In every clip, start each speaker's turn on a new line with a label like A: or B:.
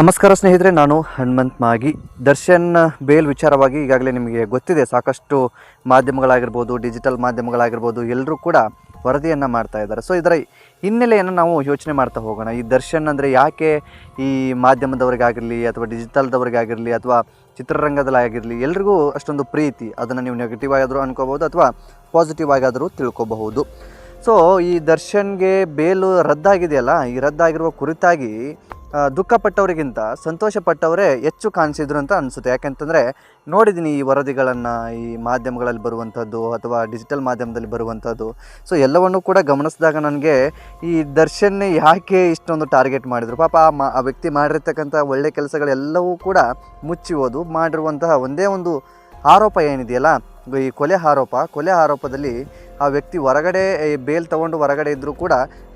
A: ನಮಸ್ಕಾರ ಸ್ನೇಹಿತರೆ, ನಾನು ಹನುಮಂತ್ ಮಾಗಿ. ದರ್ಶನ್ ಬೇಲ್ ವಿಚಾರವಾಗಿ ಈಗಾಗಲೇ ನಿಮಗೆ ಗೊತ್ತಿದೆ. ಸಾಕಷ್ಟು ಮಾಧ್ಯಮಗಳಾಗಿರ್ಬೋದು, ಡಿಜಿಟಲ್ ಮಾಧ್ಯಮಗಳಾಗಿರ್ಬೋದು, ಎಲ್ಲರೂ ಕೂಡ ವರದಿಯನ್ನು ಮಾಡ್ತಾ ಇದ್ದಾರೆ. ಸೊ ಇದರ ಹಿನ್ನೆಲೆಯನ್ನು ನಾವು ಯೋಚನೆ ಮಾಡ್ತಾ ಹೋಗೋಣ. ಈ ದರ್ಶನ್ ಅಂದರೆ ಯಾಕೆ ಈ ಮಾಧ್ಯಮದವರಿಗಾಗಿರಲಿ ಅಥವಾ ಡಿಜಿಟಲ್ದವರಿಗಾಗಿರಲಿ ಅಥವಾ ಚಿತ್ರರಂಗದಲ್ಲಾಗಿರಲಿ ಎಲ್ರಿಗೂ ಅಷ್ಟೊಂದು ಪ್ರೀತಿ? ಅದನ್ನು ನೀವು ನೆಗೆಟಿವ್ ಆಗಾದರೂ ಅನ್ಕೋಬೋದು ಅಥವಾ ಪಾಸಿಟಿವ್ ಆಗಾದರೂ ತಿಳ್ಕೊಬಹುದು. ಸೊ ಈ ದರ್ಶನ್ಗೆ ಬೇಲು ರದ್ದಾಗಿದೆಯಲ್ಲ, ಈ ರದ್ದಾಗಿರುವ ಕುರಿತಾಗಿ ದುಃಖಪಟ್ಟವರಿಗಿಂತ ಸಂತೋಷಪಟ್ಟವರೇ ಹೆಚ್ಚು ಕಾಣಿಸಿದ್ರು ಅಂತ ಅನಿಸುತ್ತೆ. ಯಾಕೆಂತಂದರೆ ನೋಡಿದ್ದೀನಿ ಈ ವರದಿಗಳನ್ನು, ಈ ಮಾಧ್ಯಮಗಳಲ್ಲಿ ಬರುವಂಥದ್ದು ಅಥವಾ ಡಿಜಿಟಲ್ ಮಾಧ್ಯಮದಲ್ಲಿ ಬರುವಂಥದ್ದು. ಸೊ ಎಲ್ಲವನ್ನೂ ಕೂಡ ಗಮನಿಸಿದಾಗ ನನಗೆ ಈ ದರ್ಶನ್ ಯಾಕೆ ಇಷ್ಟೊಂದು ಟಾರ್ಗೆಟ್ ಮಾಡಿದರು? ಪಾಪ ಆ ವ್ಯಕ್ತಿ ಮಾಡಿರ್ತಕ್ಕಂಥ ಒಳ್ಳೆ ಕೆಲಸಗಳೆಲ್ಲವೂ ಕೂಡ ಮುಚ್ಚಿ ಹೋದು. ಮಾಡಿರುವಂತಹ ಒಂದೇ ಒಂದು ಆರೋಪ ಏನಿದೆಯಲ್ಲ, ಈ ಕೊಲೆ ಆರೋಪದಲ್ಲಿ ಆ ವ್ಯಕ್ತಿ ಹೊರಗಡೆ ಬೇಲ್ ತೊಗೊಂಡು ಹೊರಗಡೆ ಇದ್ದರೂ ಕೂಡ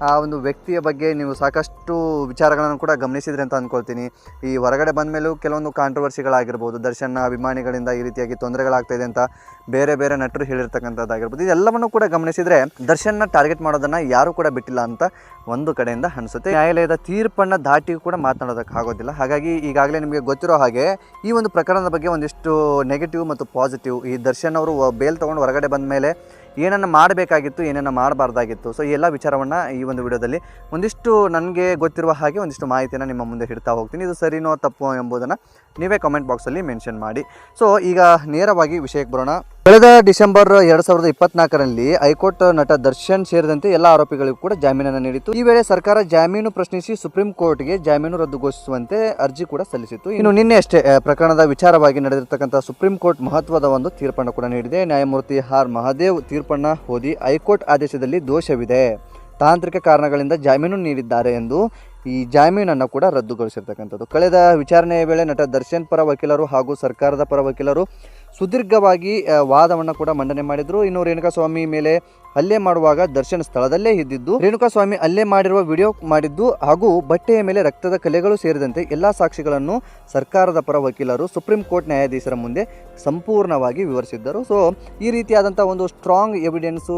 A: ಆ ಒಂದು ವ್ಯಕ್ತಿಯ ಬಗ್ಗೆ ನೀವು ಸಾಕಷ್ಟು ವಿಚಾರಗಳನ್ನು ಕೂಡ ಗಮನಿಸಿದ್ರಿ ಅಂತ ಅಂದ್ಕೊಳ್ತೀನಿ. ಈ ಹೊರಗಡೆ ಬಂದ ಮೇಲೂ ಕೆಲವೊಂದು ಕಾಂಟ್ರವರ್ಸಿಗಳಾಗಿರ್ಬೋದು, ದರ್ಶನ್ನ ಅಭಿಮಾನಿಗಳಿಂದ ಈ ರೀತಿಯಾಗಿ ತೊಂದರೆಗಳಾಗ್ತಾಯಿದೆ ಅಂತ ಬೇರೆ ಬೇರೆ ನಟರು ಹೇಳಿರ್ತಕ್ಕಂಥದ್ದಾಗಿರ್ಬೋದು. ಇದೆಲ್ಲವನ್ನು ಕೂಡ ಗಮನಿಸಿದರೆ ದರ್ಶನ್ನ ಟಾರ್ಗೆಟ್ ಮಾಡೋದನ್ನು ಯಾರೂ ಕೂಡ ಬಿಟ್ಟಿಲ್ಲ ಅಂತ ಒಂದು ಕಡೆಯಿಂದ ಅನಿಸುತ್ತೆ. ನ್ಯಾಯಾಲಯದ ತೀರ್ಪನ್ನು ದಾಟಿಯೂ ಕೂಡ ಮಾತನಾಡೋದಕ್ಕಾಗೋದಿಲ್ಲ. ಹಾಗಾಗಿ ಈಗಾಗಲೇ ನಿಮಗೆ ಗೊತ್ತಿರೋ ಹಾಗೆ ಈ ಒಂದು ಪ್ರಕರಣದ ಬಗ್ಗೆ ಒಂದಿಷ್ಟು ನೆಗೆಟಿವ್ ಮತ್ತು ಪಾಸಿಟಿವ್, ಈ ದರ್ಶನ್ ಅವರು ಬೇಲ್ ತೊಗೊಂಡು ಹೊರಗಡೆ ಬಂದ ಮೇಲೆ ಏನನ್ನು ಮಾಡಬೇಕಾಗಿತ್ತು, ಏನನ್ನು ಮಾಡಬಾರ್ದಾಗಿತ್ತು, ಸೊ ಈ ಎಲ್ಲ ವಿಚಾರವನ್ನು ಈ ಒಂದು ವಿಡಿಯೋದಲ್ಲಿ ಒಂದಿಷ್ಟು ನನಗೆ ಗೊತ್ತಿರುವ ಹಾಗೆ ಒಂದಿಷ್ಟು ಮಾಹಿತಿಯನ್ನು ನಿಮ್ಮ ಮುಂದೆ ಇಡ್ತಾ ಹೋಗ್ತೀನಿ. ಇದು ಸರಿನೋ ತಪ್ಪೋ ಎಂಬುದನ್ನು ನೀವೇ ಕಾಮೆಂಟ್ ಬಾಕ್ಸಲ್ಲಿ ಮೆನ್ಷನ್ ಮಾಡಿ. ಸೊ ಈಗ ನೇರವಾಗಿ ವಿಷಯಕ್ಕೆ ಬರೋಣ. ಕಳೆದ ಡಿಸೆಂಬರ್ 2024ರಲ್ಲಿ ಹೈಕೋರ್ಟ್ ನಟ ದರ್ಶನ್ ಸೇರಿದಂತೆ ಎಲ್ಲ ಆರೋಪಿಗಳಿಗೂ ಕೂಡ ಜಾಮೀನನ್ನು ನೀಡಿತ್ತು. ಈ ವೇಳೆ ಸರ್ಕಾರ ಜಾಮೀನು ಪ್ರಶ್ನಿಸಿ ಸುಪ್ರೀಂ ಕೋರ್ಟ್ಗೆ ಜಾಮೀನು ರದ್ದುಗೊಳಿಸುವಂತೆ ಅರ್ಜಿ ಕೂಡ ಸಲ್ಲಿಸಿತ್ತು. ಇನ್ನು ನಿನ್ನೆ ಅಷ್ಟೇ ಪ್ರಕರಣದ ವಿಚಾರವಾಗಿ ನಡೆದಿರ್ತಕ್ಕಂಥ ಸುಪ್ರೀಂ ಕೋರ್ಟ್ ಮಹತ್ವದ ಒಂದು ತೀರ್ಪನ್ನು ಕೂಡ ನೀಡಿದೆ. ನ್ಯಾಯಮೂರ್ತಿ ಆರ್ ಮಹದೇವ್ ತೀರ್ಪನ್ನು ಓದಿ ಹೈಕೋರ್ಟ್ ಆದೇಶದಲ್ಲಿ ದೋಷವಿದೆ, ತಾಂತ್ರಿಕ ಕಾರಣಗಳಿಂದ ಜಾಮೀನು ನೀಡಿದ್ದಾರೆ ಎಂದು ಈ ಜಾಮೀನನ್ನು ಕೂಡ ರದ್ದುಗೊಳಿಸಿರ್ತಕ್ಕಂಥದ್ದು. ಕಳೆದ ವಿಚಾರಣೆಯ ವೇಳೆ ನಟ ದರ್ಶನ್ ಪರ ವಕೀಲರು ಹಾಗೂ ಸರ್ಕಾರದ ಪರ ವಕೀಲರು ಸುದೀರ್ಘವಾಗಿ ವಾದವನ್ನು ಕೂಡ ಮಂಡನೆ ಮಾಡಿದರು. ಇನ್ನು ರೇಣುಕಾಸ್ವಾಮಿ ಮೇಲೆ ಹಲ್ಲೆ ಮಾಡುವಾಗ ದರ್ಶನ್ ಸ್ಥಳದಲ್ಲೇ ಇದ್ದಿದ್ದು, ರೇಣುಕಾಸ್ವಾಮಿ ಹಲ್ಲೆ ಮಾಡಿರುವ ವಿಡಿಯೋ ಮಾಡಿದ್ದು ಹಾಗೂ ಬಟ್ಟೆಯ ಮೇಲೆ ರಕ್ತದ ಕಲೆಗಳು ಸೇರಿದಂತೆ ಎಲ್ಲ ಸಾಕ್ಷಿಗಳನ್ನು ಸರ್ಕಾರದ ಪರ ವಕೀಲರು ಸುಪ್ರೀಂ ಕೋರ್ಟ್ ನ್ಯಾಯಾಧೀಶರ ಮುಂದೆ ಸಂಪೂರ್ಣವಾಗಿ ವಿವರಿಸಿದ್ದರು. ಸೊ ಈ ರೀತಿಯಾದಂಥ ಒಂದು ಸ್ಟ್ರಾಂಗ್ ಎವಿಡೆನ್ಸು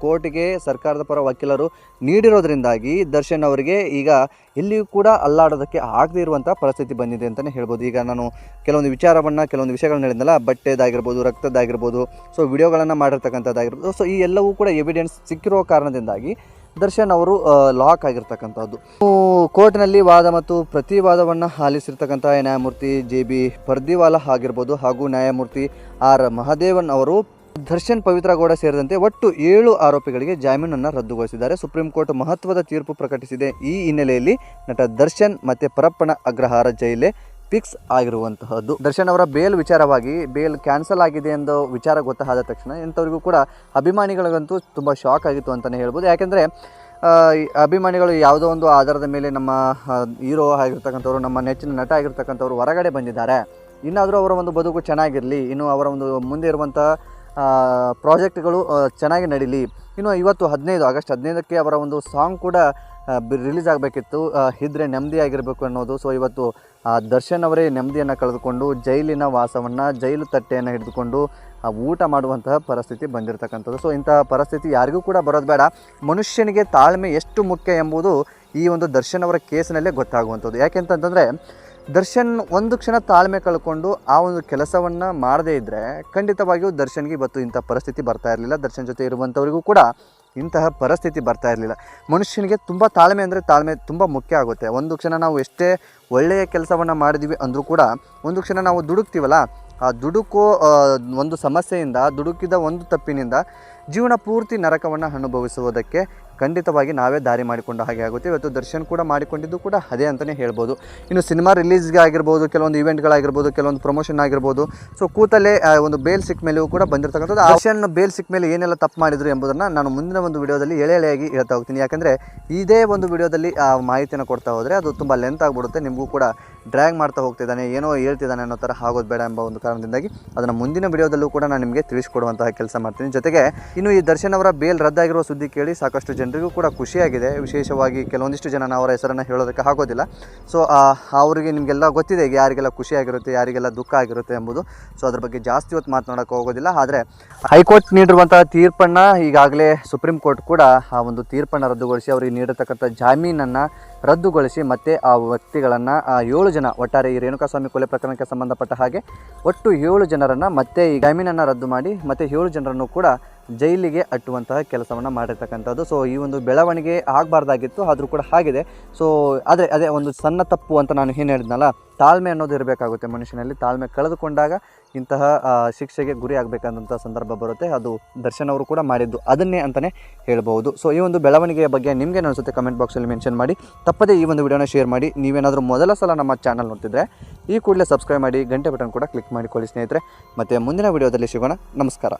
A: ಕೋರ್ಟ್ಗೆ ಸರ್ಕಾರದ ಪರ ವಕೀಲರು ನೀಡಿರೋದ್ರಿಂದಾಗಿ ದರ್ಶನ್ ಅವರಿಗೆ ಈಗ ಎಲ್ಲಿಯೂ ಕೂಡ ಅಲ್ಲಾಡೋದಕ್ಕೆ ಆಗದೇ ಇರುವಂಥ ಪರಿಸ್ಥಿತಿ ಬಂದಿದೆ ಅಂತಲೇ ಹೇಳ್ಬೋದು. ಈಗ ನಾನು ಕೆಲವೊಂದು ವಿಷಯಗಳನ್ನ ಹೇಳಿದ್ನಲ್ಲ, ಬಟ್ಟೆದಾಗಿರ್ಬೋದು, ರಕ್ತದ್ದಾಗಿರ್ಬೋದು, ಸೊ ವಿಡಿಯೋಗಳನ್ನು ಮಾಡಿರ್ತಕ್ಕಂಥದ್ದಾಗಿರ್ಬೋದು. ಸೊ ಈ ಎಲ್ಲವೂ ಕೂಡ ಎವಿಡೆನ್ಸ್ ಸಿಕ್ಕಿರೋ ಕಾರಣದಿಂದಾಗಿ ದರ್ಶನ್ ಅವರು ಲಾಕ್ ಆಗಿರ್ತಕ್ಕಂಥದ್ದು. ಕೋರ್ಟ್ನಲ್ಲಿ ವಾದ ಮತ್ತು ಪ್ರತಿವಾದವನ್ನು ಆಲಿಸಿರ್ತಕ್ಕಂಥ ನ್ಯಾಯಮೂರ್ತಿ JB ಪರ್ದಿವಾಲಾ ಆಗಿರ್ಬೋದು ಹಾಗೂ ನ್ಯಾಯಮೂರ್ತಿ ಆರ್ ಮಹದೇವನ್ ಅವರು ದರ್ಶನ್ ಪವಿತ್ರ ಗೌಡ ಸೇರಿದಂತೆ ಒಟ್ಟು 7 ಆರೋಪಿಗಳಿಗೆ ಜಾಮೀನನ್ನು ರದ್ದುಗೊಳಿಸಿದ್ದಾರೆ. ಸುಪ್ರೀಂ ಕೋರ್ಟ್ ಮಹತ್ವದ ತೀರ್ಪು ಪ್ರಕಟಿಸಿದೆ. ಈ ಹಿನ್ನೆಲೆಯಲ್ಲಿ ನಟ ದರ್ಶನ್ ಮತ್ತೆ ಪರಪ್ಪನ ಅಗ್ರಹಾರ ಜೈಲೇ ಫಿಕ್ಸ್ ಆಗಿರುವಂತಹದ್ದು. ದರ್ಶನ್ ಅವರ ಬೇಲ್ ವಿಚಾರವಾಗಿ ಬೇಲ್ ಕ್ಯಾನ್ಸಲ್ ಆಗಿದೆ ಎಂದು ವಿಚಾರ ಗೊತ್ತಾದ ತಕ್ಷಣ ಇಂಥವ್ರಿಗೂ ಕೂಡ ಅಭಿಮಾನಿಗಳಿಗಂತೂ ತುಂಬ ಶಾಕ್ ಆಗಿತ್ತು ಅಂತಲೇ ಹೇಳ್ಬೋದು. ಯಾಕೆಂದರೆ ಅಭಿಮಾನಿಗಳು ಯಾವುದೋ ಒಂದು ಆಧಾರದ ಮೇಲೆ ನಮ್ಮ ಹೀರೋ ಆಗಿರ್ತಕ್ಕಂಥವ್ರು, ನಮ್ಮ ನೆಚ್ಚಿನ ನಟ ಆಗಿರ್ತಕ್ಕಂಥವ್ರು ಹೊರಗಡೆ ಬಂದಿದ್ದಾರೆ, ಇನ್ನಾದರೂ ಅವರ ಒಂದು ಬದುಕು ಚೆನ್ನಾಗಿರಲಿ, ಇನ್ನು ಅವರ ಒಂದು ಮುಂದೆ ಇರುವಂಥ ಪ್ರಾಜೆಕ್ಟ್ಗಳು ಚೆನ್ನಾಗಿ ನಡೀಲಿ. ಇನ್ನು ಇವತ್ತು ಆಗಸ್ಟ್ 15ಕ್ಕೆ ಅವರ ಒಂದು ಸಾಂಗ್ ಕೂಡ ರಿಲೀಸ್ ಆಗಬೇಕಿತ್ತು, ಇದ್ರೆ ನೆಮ್ಮದಿ ಆಗಿರಬೇಕು ಅನ್ನೋದು. ಸೊ ಇವತ್ತು ದರ್ಶನ್ ಅವರೇ ನೆಮ್ಮದಿಯನ್ನು ಕಳೆದುಕೊಂಡು ಜೈಲಿನ ವಾಸವನ್ನು, ಜೈಲು ತಟ್ಟೆಯನ್ನು ಹಿಡಿದುಕೊಂಡು ಊಟ ಮಾಡುವಂತಹ ಪರಿಸ್ಥಿತಿ ಬಂದಿರತಕ್ಕಂಥದ್ದು. ಸೊ ಇಂತಹ ಪರಿಸ್ಥಿತಿ ಯಾರಿಗೂ ಕೂಡ ಬರೋದು ಬೇಡ. ಮನುಷ್ಯನಿಗೆ ತಾಳ್ಮೆ ಎಷ್ಟು ಮುಖ್ಯ ಎಂಬುದು ಈ ಒಂದು ದರ್ಶನ್ ಅವರ ಕೇಸಿನಲ್ಲೇ ಗೊತ್ತಾಗುವಂಥದ್ದು. ಯಾಕೆಂತಂದರೆ ದರ್ಶನ್ ಒಂದು ಕ್ಷಣ ತಾಳ್ಮೆ ಕಳ್ಕೊಂಡು ಆ ಒಂದು ಕೆಲಸವನ್ನು ಮಾಡದೇ ಇದ್ದರೆ ಖಂಡಿತವಾಗಿಯೂ ದರ್ಶನ್ಗೆ ಇವತ್ತು ಇಂಥ ಪರಿಸ್ಥಿತಿ ಬರ್ತಾ ಇರಲಿಲ್ಲ. ದರ್ಶನ್ ಜೊತೆ ಇರುವಂಥವರಿಗೂ ಕೂಡ ಇಂತಹ ಪರಿಸ್ಥಿತಿ ಬರ್ತಾ ಇರಲಿಲ್ಲ. ಮನುಷ್ಯನಿಗೆ ತುಂಬ ತಾಳ್ಮೆ ತುಂಬ ಮುಖ್ಯ ಆಗುತ್ತೆ. ಒಂದು ಕ್ಷಣ ನಾವು ಎಷ್ಟೇ ಒಳ್ಳೆಯ ಕೆಲಸವನ್ನು ಮಾಡಿದ್ವಿ ಅಂದರೂ ಕೂಡ ಒಂದು ಕ್ಷಣ ನಾವು ದುಡುಕ್ತೀವಲ್ಲ, ಆ ದುಡುಕೋ ಒಂದು ಸಮಸ್ಯೆಯಿಂದ, ದುಡುಕಿದ ಒಂದು ತಪ್ಪಿನಿಂದ ಜೀವನ ಪೂರ್ತಿ ನರಕವನ್ನು ಅನುಭವಿಸುವುದಕ್ಕೆ ಖಂಡಿತವಾಗಿ ನಾವೇ ದಾರಿ ಮಾಡಿಕೊಂಡ ಹಾಗೆ ಆಗುತ್ತೆ. ಇವತ್ತು ದರ್ಶನ್ ಕೂಡ ಮಾಡಿಕೊಂಡಿದ್ದು ಕೂಡ ಅದೇ ಅಂತಲೇ ಹೇಳ್ಬೋದು. ಇನ್ನು ಸಿನಿಮಾ ರಿಲೀಸ್ಗೆ ಆಗಿರ್ಬೋದು, ಕೆಲವೊಂದು ಇವೆಂಟ್ಗಳಾಗಿರ್ಬೋದು, ಕೆಲವೊಂದು ಪ್ರಮೋಷನ್ ಆಗಿರ್ಬೋದು, ಸೊ ಕೂತಲ್ಲೇ ಒಂದು ಬೇಲ್ ಸಿಕ್ಕ ಮೇಲೂ ಕೂಡ ಬಂದಿರತಕ್ಕಂಥದ್ದು. ದರ್ಶನ್ ಬೇಲ್ ಸಿಕ್ಕ ಮೇಲೆ ಏನೆಲ್ಲ ತಪ್ಪು ಮಾಡಿದ್ರು ಎಂಬುದನ್ನು ನಾನು ಮುಂದಿನ ಒಂದು ವಿಡಿಯೋದಲ್ಲಿ ಎಳೆಯಾಗಿ ಹೇಳ್ತಾ ಹೋಗ್ತೀನಿ. ಯಾಕೆಂದರೆ ಇದೇ ಒಂದು ವಿಡಿಯೋದಲ್ಲಿ ಆ ಮಾಹಿತಿಯನ್ನು ಕೊಡ್ತಾ ಹೋದರೆ ಅದು ತುಂಬ ಲೆಂತ್ ಆಗಿಬಿಡುತ್ತೆ, ನಿಮಗೂ ಕೂಡ ಡ್ರ್ಯಾಗ್ ಮಾಡ್ತಾ ಹೋಗ್ತಿದ್ದಾನೆ, ಏನೋ ಹೇಳ್ತಿದ್ದಾನೆ ಅನ್ನೋ ಥರ ಆಗೋದು ಬೇಡ ಎಂಬ ಒಂದು ಕಾರಣದಿಂದಾಗಿ ಅದನ್ನು ಮುಂದಿನ ವಿಡಿಯೋದಲ್ಲೂ ಕೂಡ ನಾನು ನಿಮಗೆ ತಿಳಿಸ್ಕೊಡುವಂತಹ ಕೆಲಸ ಮಾಡ್ತೀನಿ. ಜೊತೆಗೆ ಇನ್ನು ಈ ದರ್ಶನ್ ಅವರ ಬೇಲ್ ರದ್ದಾಗಿರುವ ಸುದ್ದಿ ಕೇಳಿ ಸಾಕಷ್ಟು ಜನ ಜನರಿಗೂ ಕೂಡ ಖುಷಿಯಾಗಿದೆ. ವಿಶೇಷವಾಗಿ ಕೆಲವೊಂದಿಷ್ಟು ಜನ ಅವರ ಹೆಸರನ್ನು ಹೇಳೋದಕ್ಕೆ ಆಗೋದಿಲ್ಲ. ಸೊ ಅವರಿಗೆ ನಿಮಗೆಲ್ಲ ಗೊತ್ತಿದೆ ಈಗ ಯಾರಿಗೆಲ್ಲ ಖುಷಿಯಾಗಿರುತ್ತೆ, ಯಾರಿಗೆಲ್ಲ ದುಃಖ ಆಗಿರುತ್ತೆ ಎಂಬುದು. ಸೊ ಅದ್ರ ಬಗ್ಗೆ ಜಾಸ್ತಿ ಹೊತ್ತು ಮಾತನಾಡೋಕ್ಕೆ ಹೋಗೋದಿಲ್ಲ. ಆದರೆ ಹೈಕೋರ್ಟ್ ನೀಡಿರುವಂತಹ ತೀರ್ಪನ್ನು ಈಗಾಗಲೇ ಸುಪ್ರೀಂ ಕೋರ್ಟ್ ಕೂಡ ಆ ಒಂದು ತೀರ್ಪನ್ನು ರದ್ದುಗೊಳಿಸಿ ಅವರಿಗೆ ನೀಡತಕ್ಕಂಥ ಜಾಮೀನನ್ನು ರದ್ದುಗೊಳಿಸಿ ಮತ್ತು ಆ ವ್ಯಕ್ತಿಗಳನ್ನು 7 ಜನ ಒಟ್ಟಾರೆ ಈ ರೇಣುಕಾಸ್ವಾಮಿ ಕೊಲೆ ಪ್ರಕರಣಕ್ಕೆ ಸಂಬಂಧಪಟ್ಟ ಹಾಗೆ ಒಟ್ಟು 7 ಜನರನ್ನು ಮತ್ತೆ ಈ ಜಾಮೀನನ್ನು ರದ್ದು ಮಾಡಿ ಮತ್ತು 7 ಜನರನ್ನು ಕೂಡ ಜೈಲಿಗೆ ಅಟ್ಟುವಂತಹ ಕೆಲಸವನ್ನು ಮಾಡಿರ್ತಕ್ಕಂಥದ್ದು. ಸೊ ಈ ಒಂದು ಬೆಳವಣಿಗೆ ಆಗಬಾರ್ದಾಗಿತ್ತು, ಆದರೂ ಕೂಡ ಆಗಿದೆ. ಸೊ ಆದರೆ ಅದೇ ಒಂದು ಸಣ್ಣ ತಪ್ಪು ಅಂತ ನಾನು ಏನು ಹೇಳಿದ್ನಲ್ಲ, ತಾಳ್ಮೆ ಅನ್ನೋದು ಇರಬೇಕಾಗುತ್ತೆ ಮನುಷ್ಯನಲ್ಲಿ. ತಾಳ್ಮೆ ಕಳೆದುಕೊಂಡಾಗ ಇಂತಹ ಶಿಕ್ಷೆಗೆ ಗುರಿ ಆಗಬೇಕಂತ ಸಂದರ್ಭ ಬರುತ್ತೆ. ಅದು ದರ್ಶನ್ ಅವರು ಕೂಡ ಮಾಡಿದ್ದು ಅದನ್ನೇ ಅಂತಲೇ ಹೇಳ್ಬೋದು. ಸೊ ಈ ಒಂದು ಬೆಳವಣಿಗೆಯ ಬಗ್ಗೆ ನಿಮಗೇನು ಅನಿಸುತ್ತೆ ಕಮೆಂಟ್ ಬಾಕ್ಸಲ್ಲಿ ಮೆನ್ಷನ್ ಮಾಡಿ. ತಪ್ಪದೇ ಈ ಒಂದು ವಿಡಿಯೋನ ಶೇರ್ ಮಾಡಿ. ನೀವೇನಾದರೂ ಮೊದಲ ಸಲ ನಮ್ಮ ಚಾನಲ್ ನೋಡ್ತಿದ್ರೆ ಈ ಕೂಡಲೇ ಸಬ್ಸ್ಕ್ರೈಬ್ ಮಾಡಿ, ಗಂಟೆ ಬಟನ್ ಕೂಡ ಕ್ಲಿಕ್ ಮಾಡಿಕೊಳ್ಳಿ ಸ್ನೇಹಿತರೆ. ಮತ್ತು ಮುಂದಿನ ವಿಡಿಯೋದಲ್ಲಿ ಸಿಗೋಣ. ನಮಸ್ಕಾರ.